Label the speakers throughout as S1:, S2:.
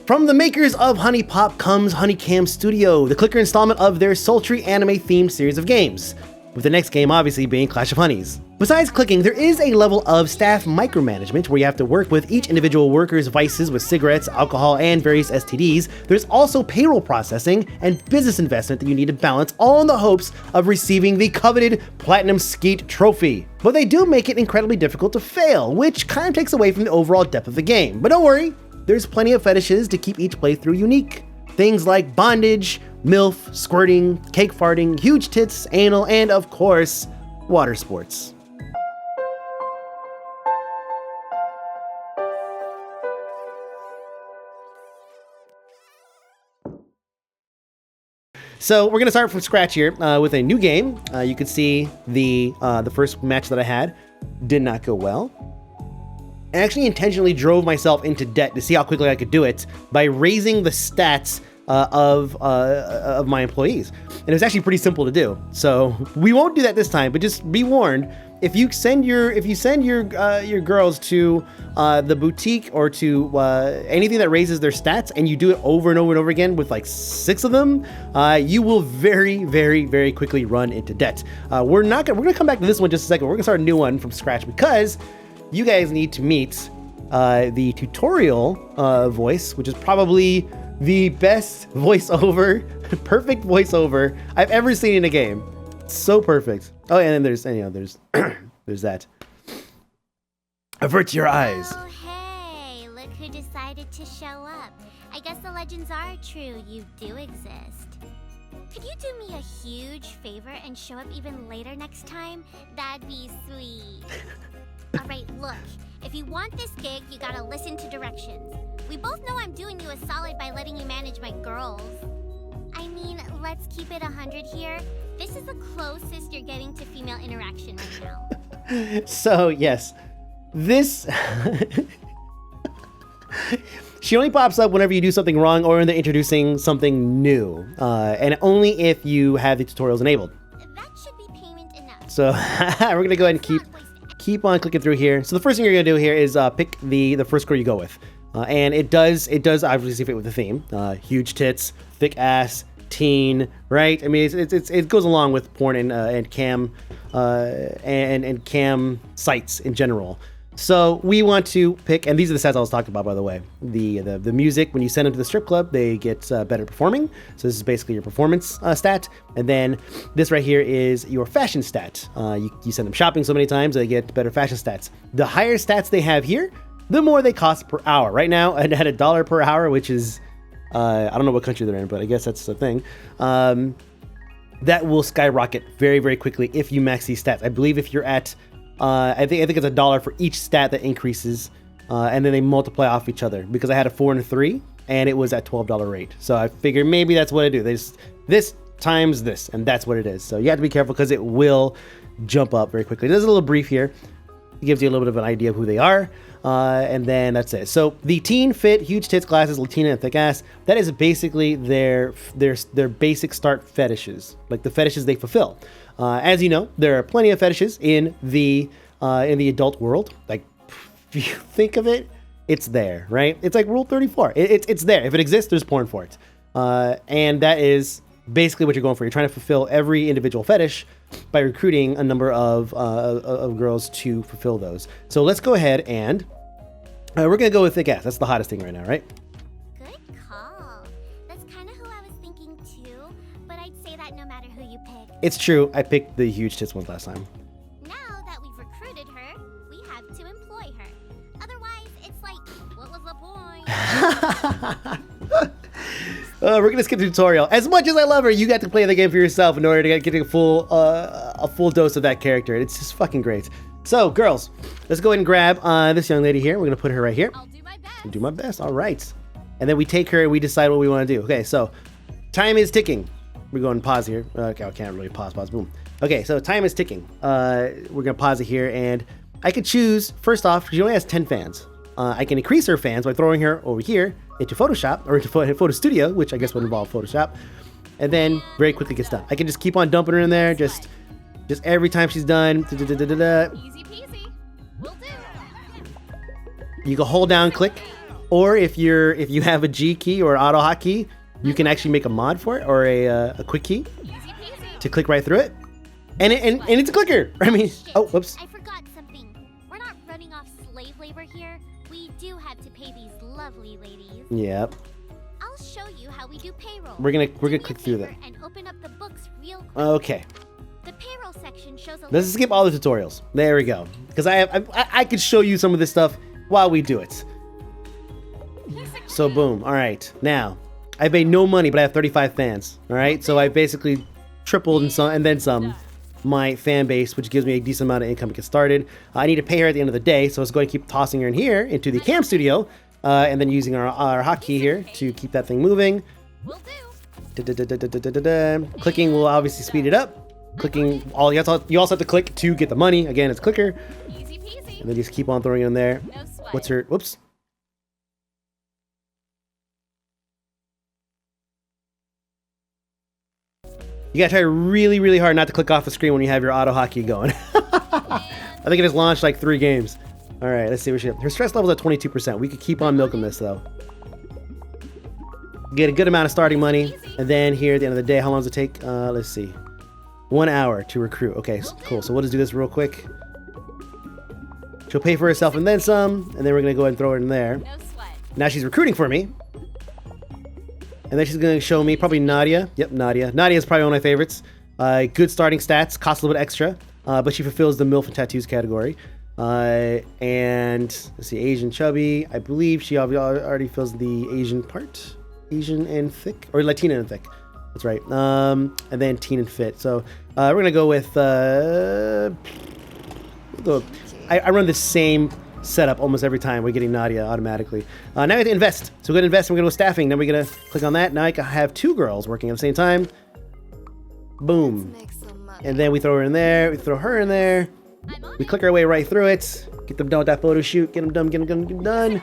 S1: From the makers of Honey Pop comes HunieCam Studio, the clicker installment of their sultry anime-themed series of games, with the next game obviously being Clash of Honeys. Besides clicking, there is a level of staff micromanagement where you have to work with each individual worker's vices with cigarettes, alcohol, and various STDs. There's also payroll processing and business investment that you need to balance, all in the hopes of receiving the coveted Platinum Skeet trophy. But they do make it incredibly difficult to fail, which kind of takes away from the overall depth of the game. But don't worry, there's plenty of fetishes to keep each playthrough unique. Things like bondage, MILF, squirting, cake farting, huge tits, anal, and of course, water sports. So we're gonna start from scratch here with a new game. You can see the first match that I had did not go well. I actually intentionally drove myself into debt to see how quickly I could do it by raising the stats of my employees, and it was actually pretty simple to do. So we won't do that this time, but just be warned: if you send your girls to the boutique or to anything that raises their stats, and you do it over and over and over again with like 6 of them, you will very, very, very quickly run into debt. We're gonna come back to this one in just a second. We're gonna start a new one from scratch because you guys need to meet the tutorial voice, which is probably the best voiceover, perfect voiceover I've ever seen in a game. So perfect. Oh, and then there's there's that. Avert your eyes.
S2: Oh, hey, look who decided to show up. I guess the legends are true. You do exist. Could you do me a huge favor and show up even later next time? That'd be sweet. Alright, look. If you want this gig, you gotta listen to directions. We both know I'm doing you a solid by letting you manage my girls. I mean, let's keep it 100 here. This is the closest you're getting to female interaction right now.
S1: So, yes. This... She only pops up whenever you do something wrong or when they're introducing something new. And only if you have the tutorials enabled.
S2: That should be payment enough.
S1: So, we're gonna go ahead and keep on clicking through here. So the first thing you're gonna do here is pick the first girl you go with. And it does obviously fit with the theme. Huge tits, thick ass, teen, right? I mean, it goes along with porn and cam and cam sites in general. So we want to pick, and these are the stats I was talking about, by the way. The music, when you send them to the strip club, they get better performing. So this is basically your performance stat. And then this right here is your fashion stat. You send them shopping so many times, they get better fashion stats. The higher stats they have here, the more they cost per hour. Right now, at $1 per hour, which is, I don't know what country they're in, but I guess that's the thing. That will skyrocket very, very quickly if you max these stats. I believe if you're at, I think it's $1 for each stat that increases, and then they multiply off each other. Because I had a 4 and a 3, and it was at $12 rate. So I figured maybe that's what I do. This times this, and that's what it is. So you have to be careful because it will jump up very quickly. There's a little brief here. It gives you a little bit of an idea of who they are. And then that's it. So the teen, fit, huge tits, glasses, Latina, and thick ass, that is basically their basic start fetishes, like the fetishes they fulfill. As you know, there are plenty of fetishes in the adult world. Like, if you think of it, it's there, right? It's like Rule 34. It's there. If it exists, there's porn for it. And that is basically what you're going for. You're trying to fulfill every individual fetish by recruiting a number of girls to fulfill those. So let's go ahead and we're gonna go with thick ass. That's the hottest thing right now, right?
S2: Good call. That's kind of who I was thinking too, but I'd say that no matter who you pick.
S1: It's true. I picked the huge tits ones last time.
S2: Now that we've recruited her, we have to employ her. Otherwise, it's like, what was the point?
S1: We're gonna skip the tutorial. As much as I love her, you got to play the game for yourself in order to get a full dose of that character. It's just fucking great. So, girls, let's go ahead and grab this young lady here. We're gonna put her right here.
S2: I'll do my best.
S1: I'll do my best. All right. And then we take her and we decide what we want to do. Okay, so time is ticking. We're going to pause here. Okay, I can't really pause. Boom. Okay, so time is ticking. We're gonna pause it here, and I could choose. First off, she only has 10 fans. I can increase her fans by throwing her over here into Photoshop or into Photo Studio, which I guess would involve Photoshop, and then very quickly gets done. I can just keep on dumping her in there, just every time she's done.
S2: Easy peasy. Will do.
S1: You can hold down, click, Or if you have a G key or auto hotkey, you can actually make a mod for it or a quick key to click right through it. And it's a clicker. I mean, oh, whoops.
S2: I forgot something. We're not running off slave labor here. We do have to pay these lovely ladies.
S1: Yep.
S2: I'll show you how we do payroll.
S1: We're gonna click through them.
S2: And open up the books real quick.
S1: Okay.
S2: The payroll section shows a
S1: Let's skip all the tutorials. There we go. Because I could show you some of this stuff while we do it. So boom. All right. Now, I made no money, but I have 35 fans. All right. So I basically tripled and then some my fan base, which gives me a decent amount of income to get started. I need to pay her at the end of the day, so I was going to keep tossing her in here into the cam studio, and then using our hotkey here to keep that thing moving. Clicking will obviously speed it up. Clicking, you also have to click to get the money. Again, it's clicker. And then just keep on throwing it in there. What's her, whoops. You gotta try really, really hard not to click off the screen when you have your auto hotkey going. I think it just launched like 3 games. All right, let's see what she has. Her stress level's at 22%. We could keep on milking this though. Get a good amount of starting money. And then here at the end of the day, how long does it take? Let's see. 1 hour to recruit. Okay, cool. So we'll just do this real quick. She'll pay for herself and then some. And then we're gonna go ahead and throw her in there. Now she's recruiting for me. And then she's going to show me probably Nadia. Yep, Nadia. Nadia is probably one of my favorites. Good starting stats, costs a little bit extra, but she fulfills the MILF and tattoos category. And let's see, Asian chubby. I believe she already fills the Asian part. Asian and thick, or Latina and thick. That's right. And then teen and fit. So we're going to go with... I run the same setup almost every time. We're getting Nadia automatically. Now we have to invest. So we're gonna invest and we're gonna go staffing. Then we're gonna click on that. Now I can have 2 girls working at the same time. Boom. And then we throw her in there. We throw her in there. We click our way right through it. Get them done with that photo shoot. Get them done. Get them done.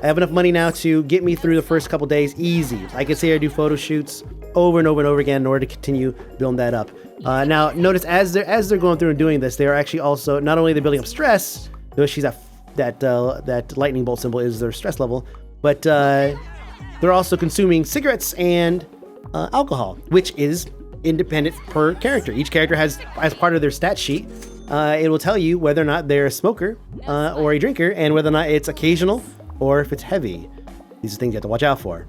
S1: I have enough money now to get me through the first couple days easy. I can see her do photo shoots over and over and over again in order to continue building that up. Now notice as they're going through and doing this, they are actually also not only they're building up stress. Though she's at that lightning bolt symbol is their stress level, but they're also consuming cigarettes and alcohol, which is independent per character. Each character has, as part of their stat sheet, it will tell you whether or not they're a smoker or a drinker, and whether or not it's occasional or if it's heavy. These are things you have to watch out for.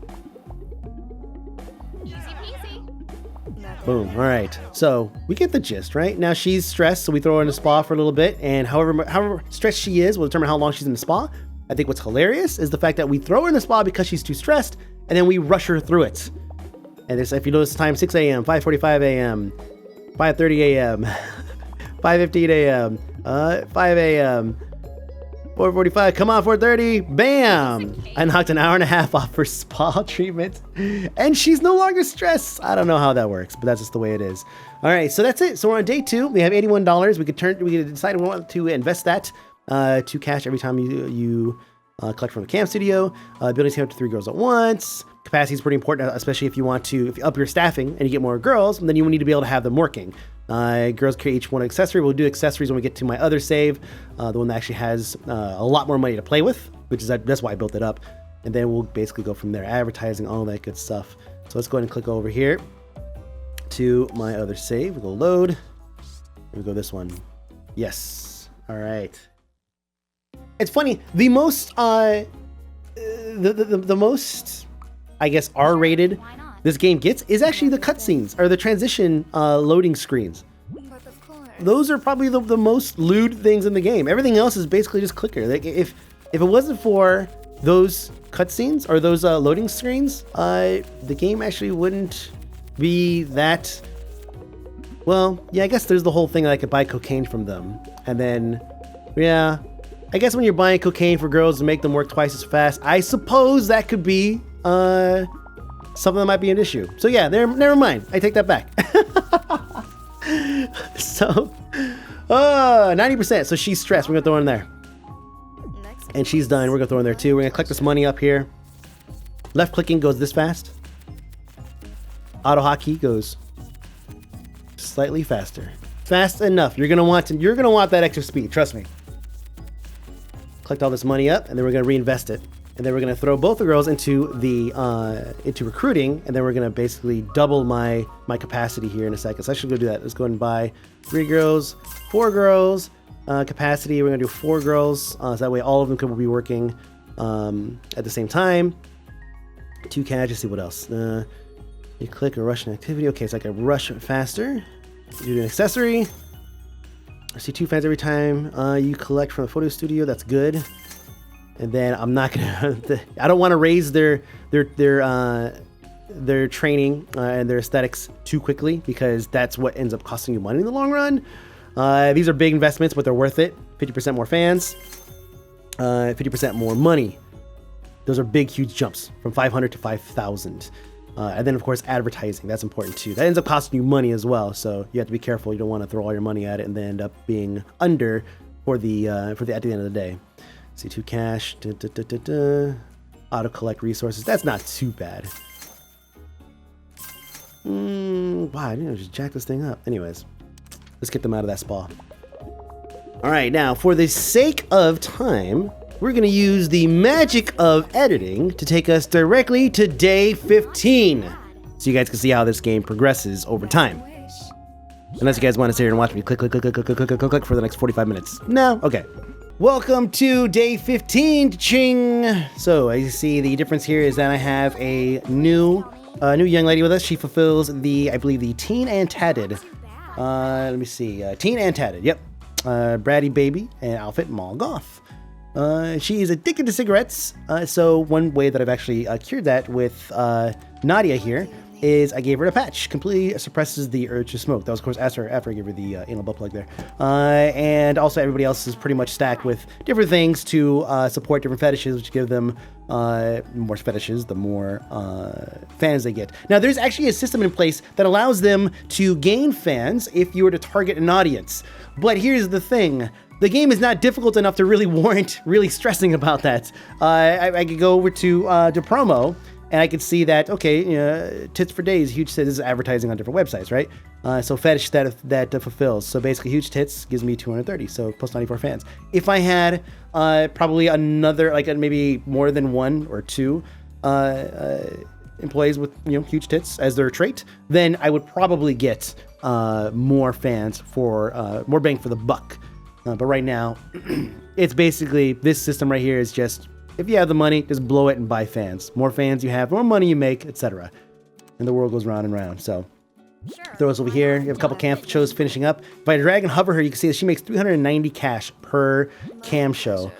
S1: Boom. All right. So we get the gist, right? Now she's stressed, so we throw her in the spa for a little bit, and however stressed she is will determine how long she's in the spa. I think what's hilarious is the fact that we throw her in the spa because she's too stressed, and then we rush her through it. And this, if you notice, time 6 a.m., 5:45 a.m., 5:30 a.m., 5:15 a.m., 5 a.m., 4:45. Come on, 4:30. Bam! I knocked an hour and a half off her spa treatment, and she's no longer stressed. I don't know how that works, but that's just the way it is. All right, so that's it. So we're on day 2. We have $81. We could decide we want to invest that to cash every time you collect from the cam studio. Building up to 3 girls at once. Capacity is pretty important, especially if you want to if you up your staffing and you get more girls, then you will need to be able to have them working. Girls create each one accessory. We'll do accessories when we get to my other save, the one that actually has a lot more money to play with, which is that's why I built it up. And then we'll basically go from there, advertising, all that good stuff. So let's go ahead and click over here to my other save. We'll go load. We'll go this one. Yes. All right. It's funny. The most the most, I guess, R-rated this game gets is actually the cutscenes or the transition loading screens. Those are probably the most lewd things in the game. Everything else is basically just clicker. Like if it wasn't for those cutscenes or those loading screens, the game actually wouldn't be that. Well, yeah, I guess there's the whole thing that I could buy cocaine from them, and then yeah, I guess when you're buying cocaine for girls to make them work twice as fast, I suppose that could be something that might be an issue. So yeah, never mind. I take that back. So, 90%. So she's stressed. We're gonna throw her in there. And she's done. We're gonna throw her in there too. We're gonna collect this money up here. Left clicking goes this fast. Auto hotkey goes slightly faster. Fast enough. You're gonna want that extra speed. Trust me. Collect all this money up, and then we're gonna reinvest it. And then we're gonna throw both the girls into the into recruiting, and then we're gonna basically double my capacity here in a second. So I should go do that. Let's go and buy 3 girls, 4 girls. Capacity, we're gonna do 4 girls, so that way all of them could be working at the same time. 2 cash. Let's see what else. You click a Russian activity. Okay, it's like a rush faster. You do an accessory. I see 2 fans every time you collect from the photo studio. That's good. And then I'm not gonna. I don't want to raise their training and their aesthetics too quickly, because that's what ends up costing you money in the long run. These are big investments, but they're worth it. 50% more fans, 50% more money. Those are big, huge jumps from 500 to 5,000. And then, of course, advertising. That's important too. That ends up costing you money as well. So you have to be careful. You don't want to throw all your money at it and then end up being under at the end of the day. C2 cash. Auto collect resources. That's not too bad. Wow, I didn't just jack this thing up. Anyways, let's get them out of that spa. All right, now for the sake of time, we're going to use the magic of editing to take us directly to day 15. So you guys can see how this game progresses over time. Unless you guys want to sit here and watch me click for the next 45 minutes. No? Okay. Welcome to day 15, ching! So as you see, the difference here is that I have a new young lady with us. She fulfills I believe the teen and tatted. Let me see. Teen and tatted, yep. Bratty baby and outfit mall goth. She is addicted to cigarettes, so one way that I've actually cured that with Nadia here is I gave her a patch. Completely suppresses the urge to smoke. That was, of course, after I gave her the anal butt plug there. And also everybody else is pretty much stacked with different things to support different fetishes, which give them more fetishes, the more fans they get. Now, there's actually a system in place that allows them to gain fans if you were to target an audience. But here's the thing. The game is not difficult enough to really warrant really stressing about that. I could go over to promo, and I could see that, okay, tits for days, huge tits is advertising on different websites, right? So fetish that fulfills. So basically, huge tits gives me 230, so plus 94 fans. If I had probably another, like maybe more than 1 or 2 employees with huge tits as their trait, then I would probably get more fans for more bang for the buck. But right now, it's basically, this system right here is just, if you have the money, just blow it and buy fans. More fans you have, more money you make, etc. And the world goes round and round. So, throw us over here. You have a couple cam shows finishing up. If I drag and hover her, you can see that she makes 390 cash per cam show.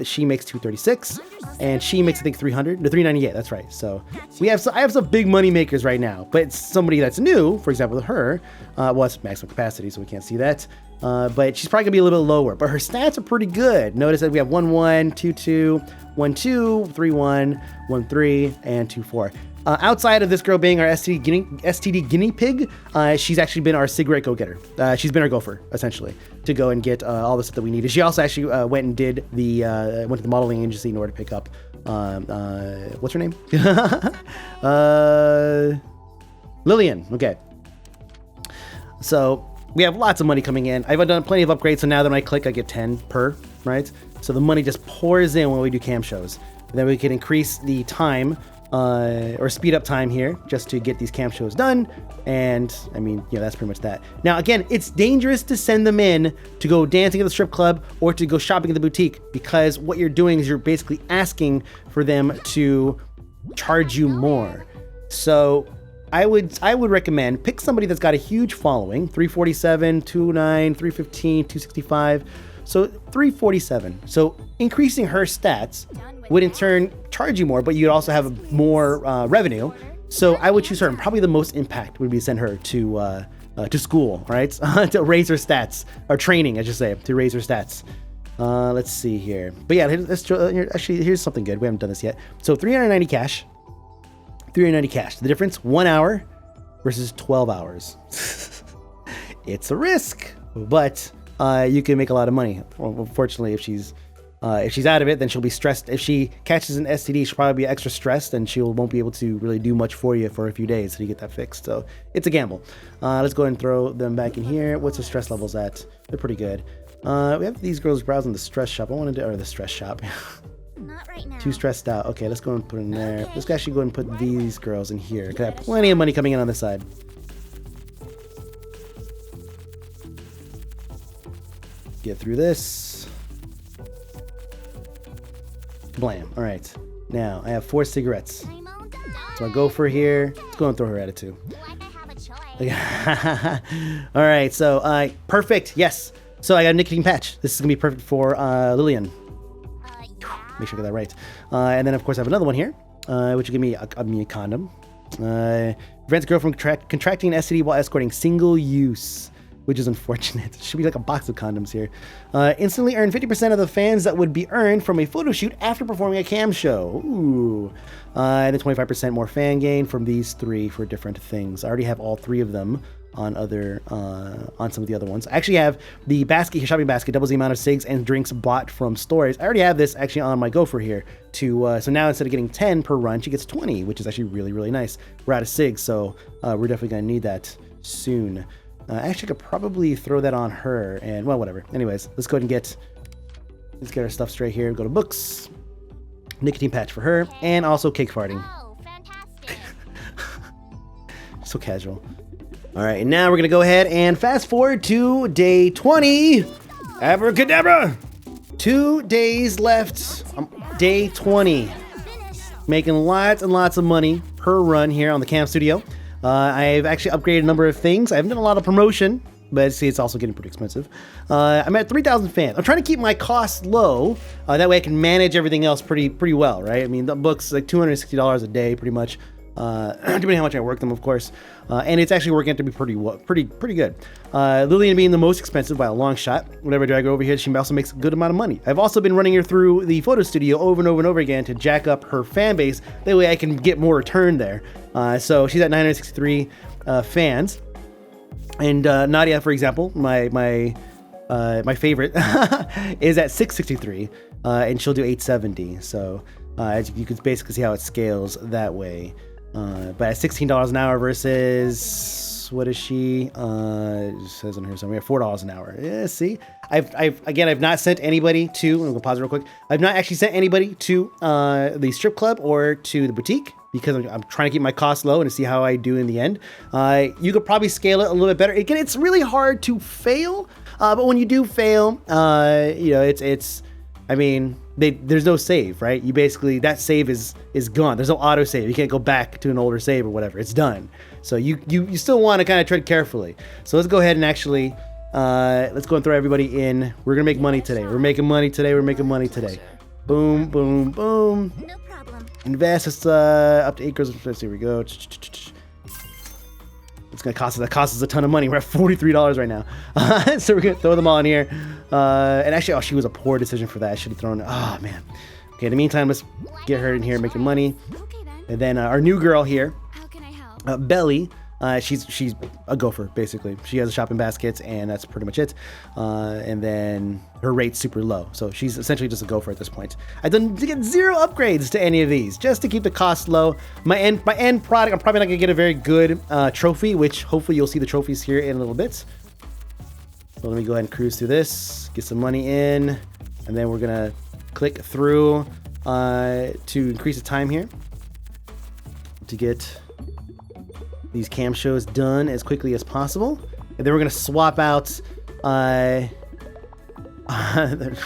S1: She makes 236, and she makes, I think, 300. No, 398, that's right. So, I have some big money makers right now. But it's somebody that's new, for example, with her. Well, it's maximum capacity, so we can't see that. But she's probably gonna be a little bit lower, but her stats are pretty good. Notice that we have 1-1, 2-2, 1-2, 3-1, 1-3, and 2-4. Outside of this girl being our STD guinea pig, she's actually been our cigarette go-getter. She's been our gopher, essentially, to go and get all the stuff that we needed. She also actually went and did went to the modeling agency in order to pick up, what's her name? Lillian, okay. So, we have lots of money coming in. I've done plenty of upgrades, so now that when I click, I get 10 per, right? So the money just pours in when we do cam shows. And then we can increase the time, or speed up time here, just to get these cam shows done. And, I mean, that's pretty much that. Now, again, it's dangerous to send them in to go dancing at the strip club or to go shopping at the boutique, because what you're doing is you're basically asking for them to charge you more. So I would recommend pick somebody that's got a huge following, 347, 29, 315, 265. So 347. So increasing her stats would in turn charge you more, but you'd also have more revenue. So I would choose her, and probably the most impact would be to send her to school, right? To raise her stats, or training, I should say, to raise her stats. Let's see here. But yeah, actually, here's something good. We haven't done this yet. So 390 cash. 390 cash. The difference, 1 hour versus 12 hours. It's a risk, but you can make a lot of money. Unfortunately, if she's out of it, then she'll be stressed. If she catches an STD, she'll probably be extra stressed, and she won't be able to really do much for you for a few days until you get that fixed. So it's a gamble. Let's go ahead and throw them back in here. What's the stress levels at? They're pretty good. We have these girls browsing the stress shop. The stress shop.
S2: Not right now.
S1: Too stressed out. Okay, let's go and put it in there. Let's actually go and put these girls in here. Because I have plenty of money coming in on this side. Get through this. Blam. All right. Now, I have 4 cigarettes. So I go for here. Let's go and throw her at it too. All right. So, perfect. Yes. So I got a nicotine patch. This is going to be perfect for Lillian. Make sure I get that right. And then, of course, I have another one here, which will give me a condom. Prevents a girl from contracting an STD while escorting single use, which is unfortunate. It should be like a box of condoms here. Instantly earn 50% of the fans that would be earned from a photo shoot after performing a cam show. Ooh. And then 25% more fan gain from these 3 for different things. I already have all 3 of them on on some of the other ones. I actually have the basket, shopping basket, doubles the amount of cigs and drinks bought from stores. I already have this actually on my gopher here to so now instead of getting 10 per run, she gets 20, which is actually really, really nice. We're out of cigs, so we're definitely gonna need that soon. Actually, I could probably throw that on her, and well, whatever. Anyways, let's go ahead and let's get our stuff straight here. Go to books, nicotine patch for her, and also cake farting.
S2: Oh, fantastic.
S1: So casual. All right, and now we're gonna go ahead and fast forward to day 20. Abracadabra! 2 days left. Day 20. Making lots and lots of money per run here on the Cam Studio. I've actually upgraded a number of things. I haven't done a lot of promotion, but see, it's also getting pretty expensive. I'm at 3,000 fans. I'm trying to keep my costs low. That way I can manage everything else pretty well, right? I mean, the book's like $260 a day, pretty much. Depending on how much I work them, of course. And it's actually working out to be pretty good. Lillian being the most expensive by a long shot. Whenever I drag her over here, she also makes a good amount of money. I've also been running her through the photo studio over and over again to jack up her fan base. That way I can get more return there. So she's at 963 fans. And Nadia, for example, my favorite, is at 663. And she'll do 870. So as you can basically see how it scales that way. But at $16 an hour versus what is she? It says on here somewhere $4 an hour. Yeah, see, I've not sent anybody to. I'm gonna pause it real quick. I've not actually sent anybody to the strip club or to the boutique because I'm trying to keep my costs low and to see how I do in the end. You could probably scale it a little bit better. Again, it's really hard to fail, but when you do fail, you know, it's. I mean, there's no save, right? You basically, that save is gone. There's no auto save. You can't go back to an older save or whatever. It's done. So you still want to kind of tread carefully. So let's go ahead and actually, let's go and throw everybody in. We're going to make money today. We're making money today. We're making money today. Boom, boom, boom.
S2: No problem.
S1: Invest. It's up to 8 girls. Let's see, here we go. It's going to cost us a ton of money. We're at $43 right now. So we're going to throw them all in here. And actually, she was a poor decision for that. I should have thrown, oh man. Okay, in the meantime, let's get her in here making money.
S2: Okay, then.
S1: And then our new girl here,
S2: How can I help?
S1: Belly, she's a gopher, basically. She has a shopping basket, and that's pretty much it. And then her rate's super low. So she's essentially just a gopher at this point. I've done to get 0 upgrades to any of these, just to keep the cost low. My end product, I'm probably not going to get a very good trophy, which hopefully you'll see the trophies here in a little bit. So let me go ahead and cruise through this, get some money in, and then we're going to click through to increase the time here to get these cam shows done as quickly as possible. And then we're going to swap out,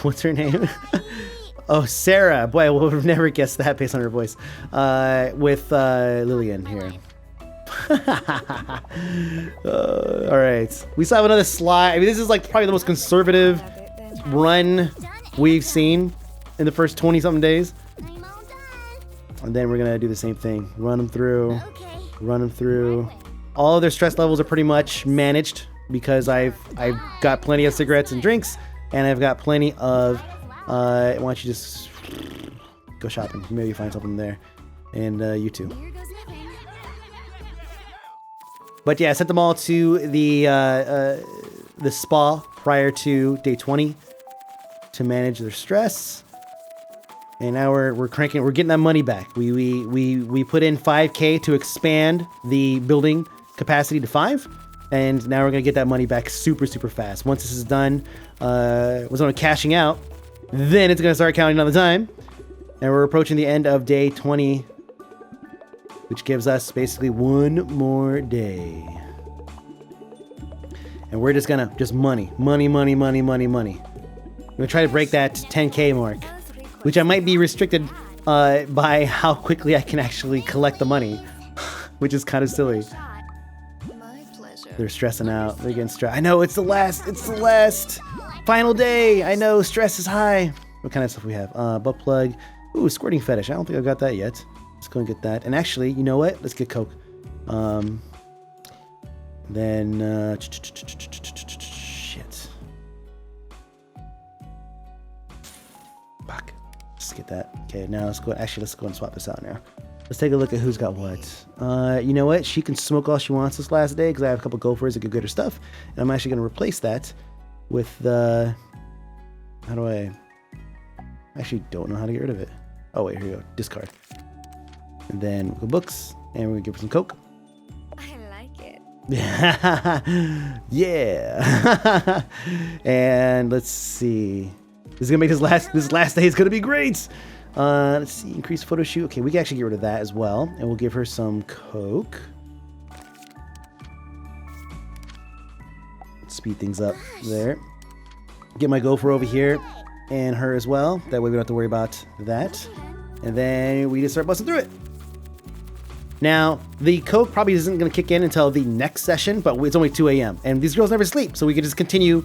S1: what's her name? Oh, Sarah. Boy, I would have never guessed that based on her voice. With Lillian here. All right. We still have another slide. I mean, this is like probably the most conservative run we've seen in the first 20-something days.
S2: I'm all done.
S1: And then we're going to do the same thing. Run them through.
S2: Okay.
S1: Run them through. All of their stress levels are pretty much managed because I've got plenty of cigarettes and drinks, and I've got plenty of why don't you just go shopping? Maybe find something there. And you too.
S2: Here goes nothing.
S1: But yeah, I sent them all to the spa prior to day 20 to manage their stress. And now we're cranking. We're getting that money back. We put in 5K to expand the building capacity to 5, and now we're gonna get that money back super fast. Once this is done, once I'm cashing out, then it's gonna start counting on the time, And we're approaching the end of day 20, which gives us basically one more day. And we're just gonna, money. I'm gonna try to break that 10K mark, which I might be restricted by how quickly I can actually collect the money, which is kind of silly. They're stressing out. They're getting stressed. I know, it's the last final day. I know, stress is high. What kind of stuff we have? Butt plug. Ooh, squirting fetish. I don't think I've got that yet. Let's go and get that. And actually, you know what? Let's get Coke. Then, shit. Fuck. Let's get that. Okay, now let's go. Actually, let's go and swap this out now. Let's take a look at who's got what. You know what? She can smoke all she wants this last day because I have a couple gophers that can get her stuff. And I'm actually going to replace that with the... How do I... actually don't know how to get rid of it. Oh, wait, here we go. Discard. And then we'll go books. And we're going to give her some Coke.
S3: I like it.
S1: Yeah. And let's see. This is going to make this last day is going to be great. Let's see, increase photo shoot. Okay, we can actually get rid of that as well. And we'll give her some Coke. Speed things up there. Get my gopher over here and her as well. That way we don't have to worry about that. And then we just start busting through it. Now, the Coke probably isn't going to kick in until the next session, but it's only 2 a.m. And these girls never sleep, so we can just continue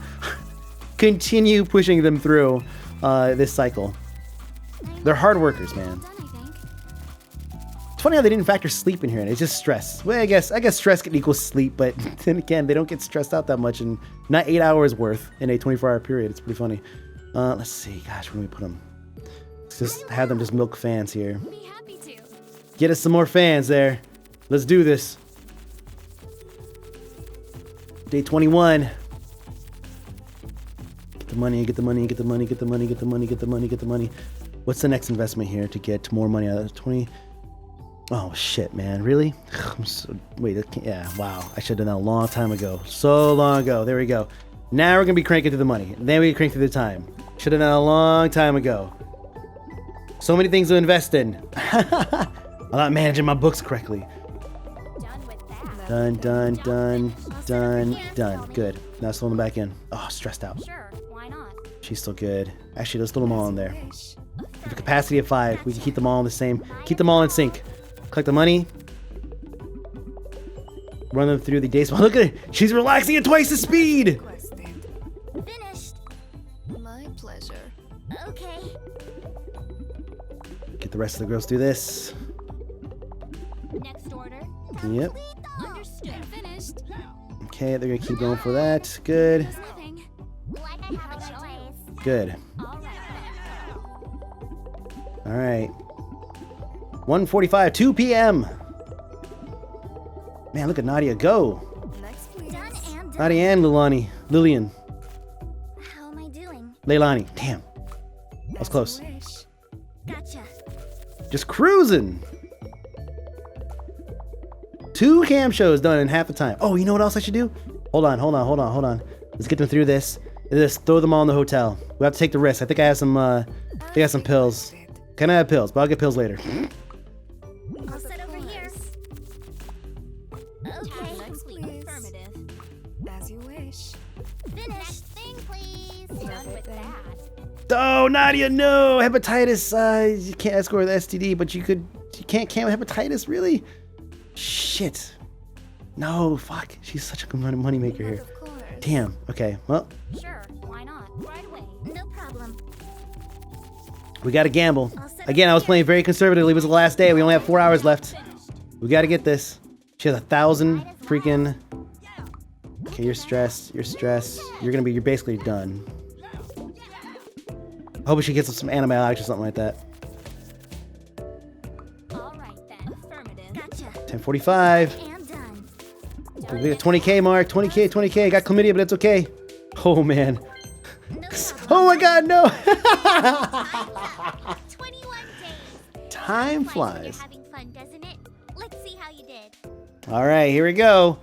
S1: pushing them through this cycle. They're hard workers, man. It's funny how they didn't factor sleep in here, and it's just stress. Well, I guess stress can equal sleep, but then again, they don't get stressed out that much, and not 8 hours worth in a 24-hour period. It's pretty funny. Let's see. Gosh, where do we put them? Let's just have them just milk fans here. Get us some more fans there. Let's do this. Day 21. Get the money, get the money, get the money, get the money, get the money, get the money, get the money. What's the next investment here to get more money out of 20? Oh, shit, man. Really? Yeah, wow. I should have done that a long time ago. So long ago. There we go. Now we're going to be cranking through the money. Then we can crank through the time. Should have done a long time ago. So many things to invest in. I'm not managing my books correctly. Done. Good. Now let's throw them back in. Oh, stressed out.
S3: Sure, why not?
S1: She's still good. Actually, let's throw them all in there. With a capacity of 5, we can keep them all in the same. Keep them all in sync. Collect the money. Run them through the days. Look at it. She's relaxing at twice the speed.
S2: Finished.
S3: My pleasure.
S2: Okay.
S1: Get the rest of the girls through this.
S2: Next order.
S1: Yep.
S2: Understood.
S3: Finished.
S1: Okay, they're gonna keep going for that. Good.
S3: Nothing.
S2: Like I have a choice.
S1: Good.
S2: All right.
S1: All right. 1:45, 2 p.m. Man, look at Nadia go.
S3: Next, please.
S2: Done and done.
S1: Nadia and Lillian.
S2: How am I doing?
S1: Leilani. Damn. That was close.
S2: Gotcha.
S1: Just cruising. 2 cam shows done in half the time. Oh, you know what else I should do? Hold on. Let's get them through this. Just throw them all in the hotel. We have to take the risk. I think I have some pills. Can I have pills? But I'll get pills later.
S2: I'll sit over here. Okay.
S3: Next, please.
S2: Affirmative.
S3: As you wish.
S2: Next thing, please. Done with that.
S1: Oh, Nadia, no! Hepatitis. You can't escort with STD, but you can't cam with hepatitis, really? Shit. No, fuck. She's such a good money maker here.
S3: Of course.
S1: Damn. Okay, well,
S3: Sure, why not? Right away.
S2: No problem.
S1: we gotta gamble. Again, I was playing very conservatively. It was the last day. We only have 4 hours left. We gotta get this. She has 1,000 freaking... Okay, you're stressed. You're basically done. I hope she gets some antibiotics or something like that.
S3: All right then. Affirmative.
S2: Gotcha.
S1: 10:45.
S2: And done.
S1: We got 20K mark. 20K. I got chlamydia, but it's okay. Oh, man.
S2: No problem.
S1: Oh, my God, no.
S2: 21 days.
S1: Time
S2: Flies when
S1: flies.
S2: you're having fun, doesn't it? Let's see how you did.
S1: All right, here we go.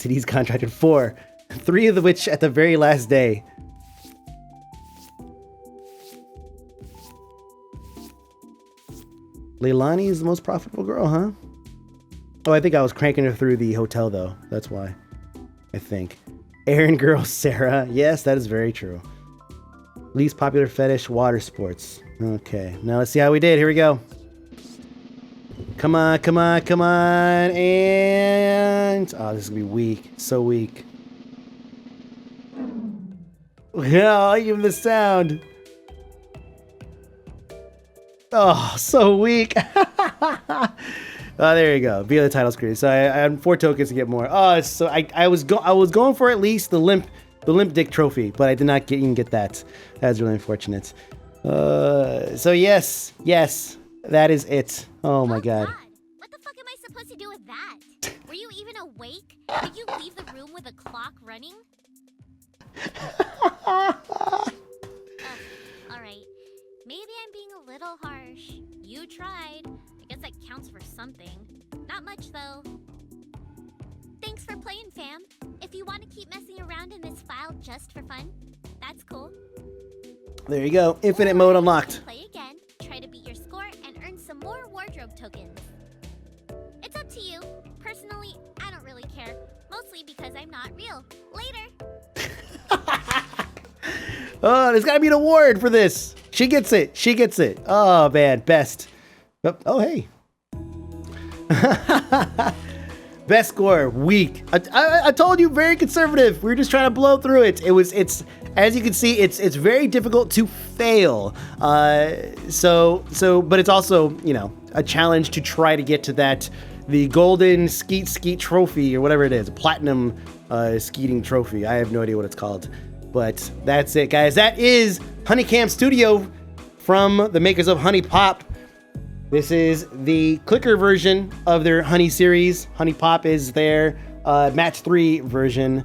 S1: kitties contracted 4. 3 of which at the very last day. Leilani is the most profitable girl, huh? Oh, I think I was cranking her through the hotel, though. That's why. I think. Aaron girl Sarah. Yes, that is very true. Least popular fetish, water sports. Okay, now let's see how we did. Here we go. Come on, come on, come on. And... oh, this is going to be weak. So weak. Yeah, even the sound. Oh, so weak. Oh, there you go. Via the title screen. So I had 4 tokens to get more. Oh, so I was going for at least the limp dick trophy, but I did not even get that. That's really unfortunate. So yes, that is it. Oh my god.
S2: What the fuck am I supposed to do with that? Were you even awake? Did you leave the room with a clock running? Alright. Maybe I'm being a little harsh. You tried. I guess that counts for something. Not much, though. Thanks for playing, fam. If you want to keep messing around in this file just for fun, that's cool.
S1: There you go. Infinite mode unlocked.
S2: Play again, try to beat your score, and earn some more wardrobe tokens. It's up to you. Personally, I don't really care. Mostly because I'm not real. Later.
S1: Oh, there's got to be an award for this. She gets it. She gets it. Oh, man. Best. Oh, hey. Best score. Weak. I told you, very conservative. We were just trying to blow through it. It's as you can see, it's very difficult to fail. But it's also, you know, a challenge to try to get to the golden skeet trophy or whatever it is, a platinum skeeting trophy. I have no idea what it's called. But that's it, guys. That is HunieCam Studio from the makers of Honey Pop. This is the clicker version of their Honey series. Honey Pop is their match 3 version.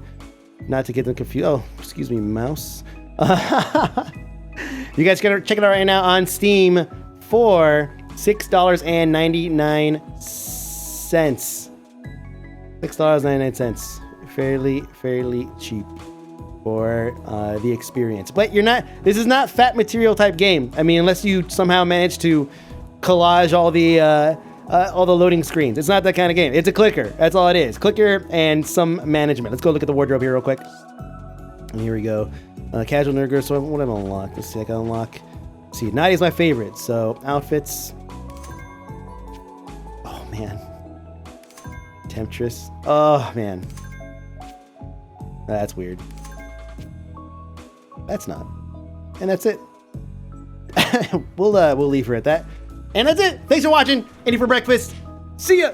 S1: Not to get them confused. Oh, excuse me, mouse. You guys can check it out right now on Steam for $6.99. $6.99. Fairly cheap for the experience. But this is not fat material type game. I mean, unless you somehow manage to collage all the loading screens. It's not that kind of game. It's a clicker. That's all it is. Clicker and some management. Let's go look at the wardrobe here real quick. And here we go. Casual nerd girl. So what did I unlock? Let's see. I can unlock. Let's see, Nadia's my favorite. So outfits. Oh man. Temptress. Oh man. That's weird. That's not. And that's it. We'll leave her at that. And that's it. Thanks for watching. Any for breakfast. See ya.